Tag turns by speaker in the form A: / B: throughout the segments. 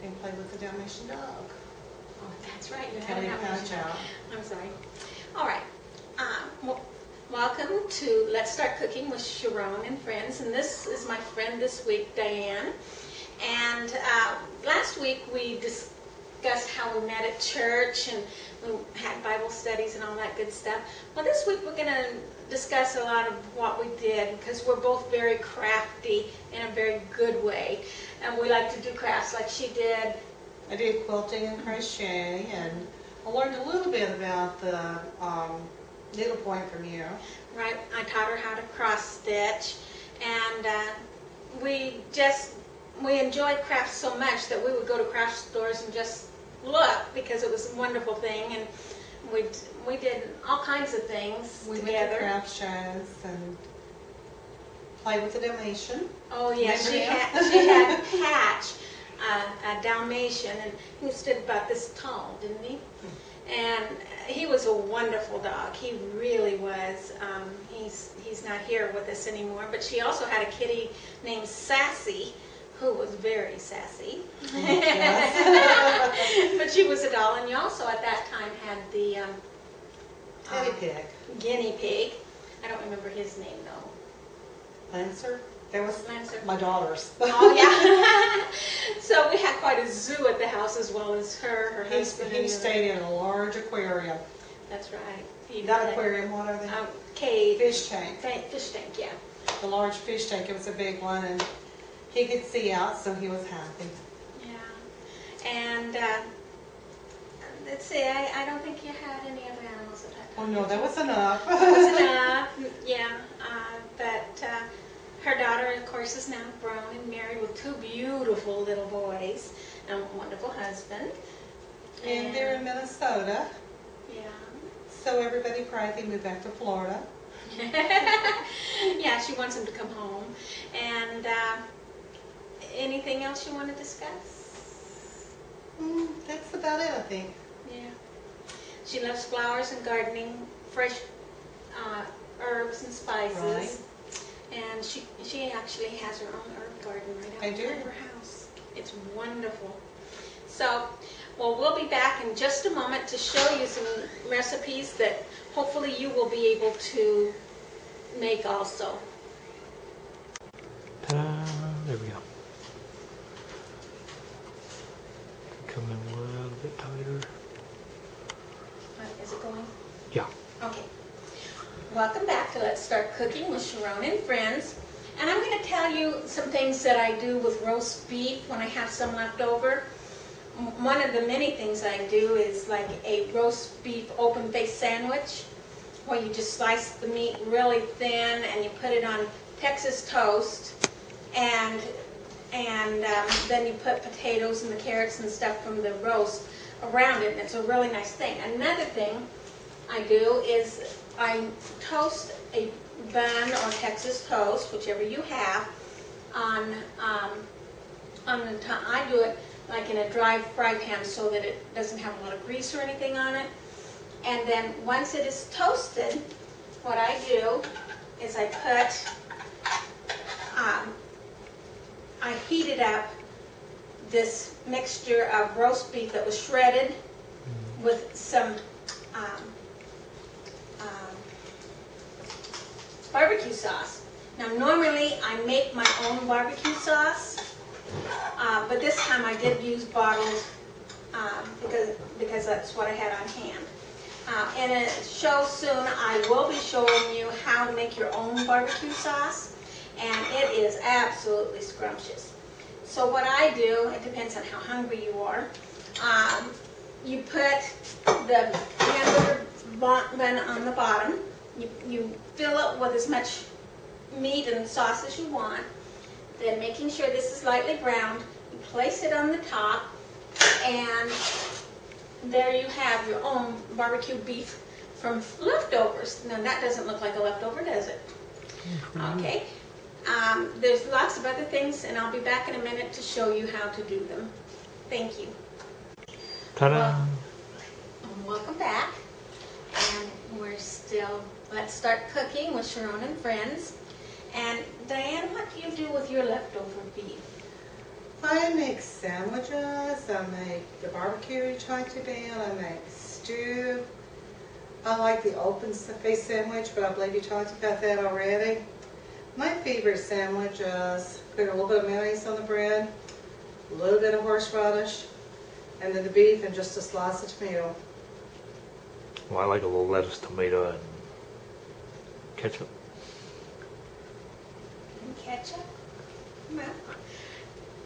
A: and play with the Dalmatian dog.
B: Oh, that's right. You
A: Kelly
B: had a
A: Patch out.
B: I'm sorry. All right. Welcome to Let's Start Cooking with Sharon and Friends. And this is my friend this week, Diane. And last week we discussed how we met at church and we had Bible studies and all that good stuff. Well, this week we're going to discuss a lot of what we did because we're both very crafty in a very good way. And we like to do crafts like she did.
A: I did quilting and crochet, and I learned a little bit about the needlepoint from you.
B: Right, I taught her how to cross stitch, and we enjoyed crafts so much that we would go to craft stores and just look because it was a wonderful thing, and we did all kinds of things
A: We
B: together.
A: went to craft shows and played with the Dalmatian.
B: Oh yeah,
A: Remember
B: she
A: him?
B: had Patch, a Dalmatian, and he stood about this tall, didn't he? And he was a wonderful dog. He really was. He's not here with us anymore. But she also had a kitty named Sassy, who was very sassy.
A: Yes.
B: But she was a doll. And you also at that time had the
A: Teddy pig.
B: guinea pig. I don't remember his name though.
A: Lancer. That was
B: Lancer.
A: my daughter's.
B: Oh yeah. So we had quite a zoo at the house as well as her husband.
A: He stayed in a large aquarium.
B: That's right. He
A: Not
B: did.
A: aquarium, what are they?
B: Cave.
A: Fish tank.
B: Fish tank, yeah.
A: The large fish tank. It was a big one, and he could see out, so he was happy.
B: Yeah. And let's see, I don't think you had any other animals at that
A: Oh
B: time.
A: no, that was enough.
B: That was enough. Yeah. But her daughter, of course, is now grown and married with two beautiful little boys and a wonderful husband.
A: And they're in Minnesota,
B: Yeah.
A: so everybody cried they moved back to Florida.
B: Yeah, she wants him to come home. And anything else you want to discuss?
A: That's about it, I think.
B: Yeah. She loves flowers and gardening, fresh herbs and spices.
A: Right.
B: And she actually has her own herb garden right
A: I
B: outside
A: do.
B: of her house. It's wonderful. So, well, we'll be back in just a moment to show you some recipes that hopefully you will be able to make also.
C: Ta-da! There we go. Come in a little bit tighter.
B: Is it going?
C: Yeah.
B: Okay. Welcome back to Let's Start Cooking with Sharon and Friends. And I'm going to tell you some things that I do with roast beef when I have some left over. One of the many things I do is like a roast beef open-faced sandwich where you just slice the meat really thin and you put it on Texas toast and then you put potatoes and the carrots and stuff from the roast around it, and it's a really nice thing. Another thing I do is I toast a bun or Texas toast, whichever you have, on the top. I do it like in a dry fry pan so that it doesn't have a lot of grease or anything on it. And then once it is toasted, what I do is I heated up this mixture of roast beef that was shredded with some barbecue sauce. Now normally I make my own barbecue sauce, but this time I did use bottled because that's what I had on hand. In a show soon I will be showing you how to make your own barbecue sauce, and it is absolutely scrumptious. So what I do, it depends on how hungry you are, you put the hamburger bun on the bottom. You fill it with as much meat and sauce as you want. Then making sure this is lightly browned, you place it on the top, and there you have your own barbecue beef from leftovers. Now that doesn't look like a leftover, does it? Okay. There's lots of other things, and I'll be back in a minute to show you how to do them. Thank you.
C: Ta-da!
B: Welcome back. And we're still, let's start cooking with Sharon and Friends. And Diane, what do you do with your leftover beef?
A: I make sandwiches I make the barbecue you talked about. I make stew. I like the open face sandwich, but I believe you talked about that already. My favorite sandwich is put a little bit of mayonnaise on the bread, a little bit of horseradish, and then the beef and just a slice of tomato.
C: Well, I like a little lettuce, tomato, and ketchup.
B: And ketchup? Well,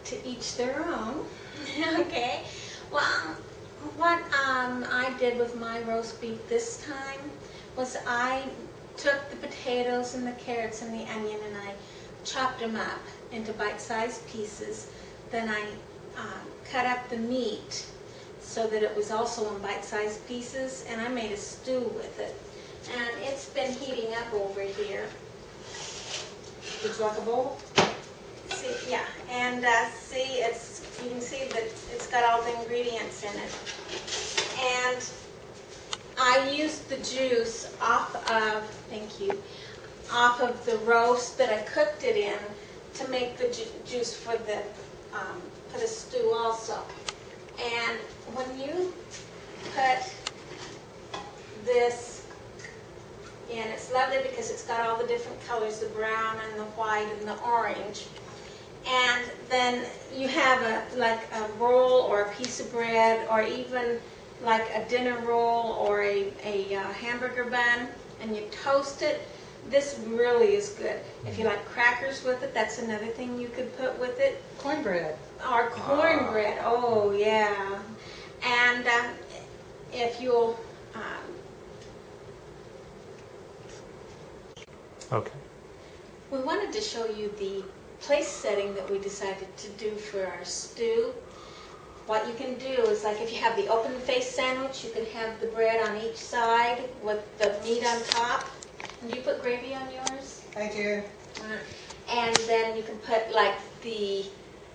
B: to each their own. Okay. Well, what I did with my roast beef this time was I took the potatoes and the carrots and the onion and I chopped them up into bite-sized pieces. Then I cut up the meat so that it was also in bite-sized pieces, and I made a stew with it. And it's been heating up over here.
A: Would you like a bowl?
B: See, yeah, and see, you can see that it's got all the ingredients in it. And I used the juice off of the roast that I cooked it in to make the juice for the stew also. And when you put this in, it's lovely because it's got all the different colors, the brown and the white and the orange. And then you have like a roll or a piece of bread or even like a dinner roll or a hamburger bun, and you toast it. This really is good. If you like crackers with it, that's another thing you could put with it.
A: Cornbread.
B: Or cornbread, oh yeah. And if you'll,
C: Okay.
B: we wanted to show you the place setting that we decided to do for our stew. What you can do is, like, if you have the open face sandwich, you can have the bread on each side with the meat on top. And do you put gravy on yours?
A: I do.
B: And then you can put like the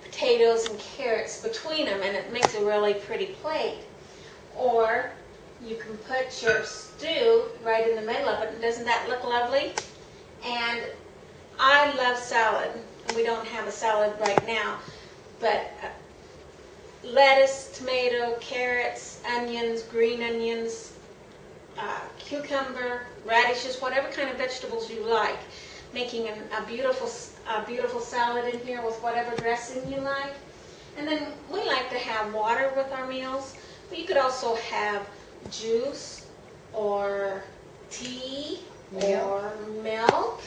B: potatoes and carrots between them, and it makes a really pretty plate. Or you can put your stew right in the middle of it, and doesn't that look lovely? And I love salad, and we don't have a salad right now, but lettuce, tomato, carrots, onions, green onions, cucumber, radishes, whatever kind of vegetables you like, making a beautiful salad in here with whatever dressing you like. And then we like to have water with our meals, but you could also have juice or tea or milk,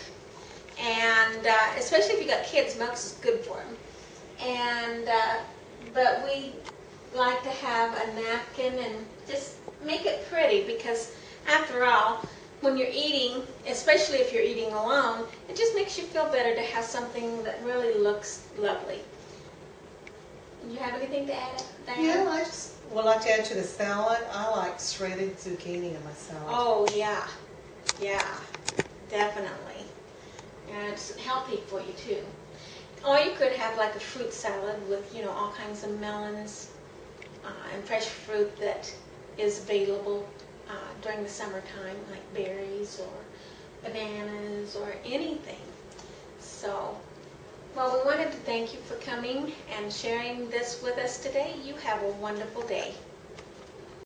B: and especially if you got kids, milk is good for them. And but we like to have a napkin and just make it pretty, because after all, when you're eating, especially if you're eating alone, it just makes you feel better to have something that really looks lovely. Do you have anything to add, Diane?
A: Yeah, I just would like to add to the salad. I like shredded zucchini in my salad.
B: Oh, yeah. Yeah, definitely. And it's healthy for you, too. Or you could have like a fruit salad with, all kinds of melons and fresh fruit that is available during the summertime, like berries or bananas or anything. So, well, we wanted to thank you for coming and sharing this with us today. You have a wonderful day.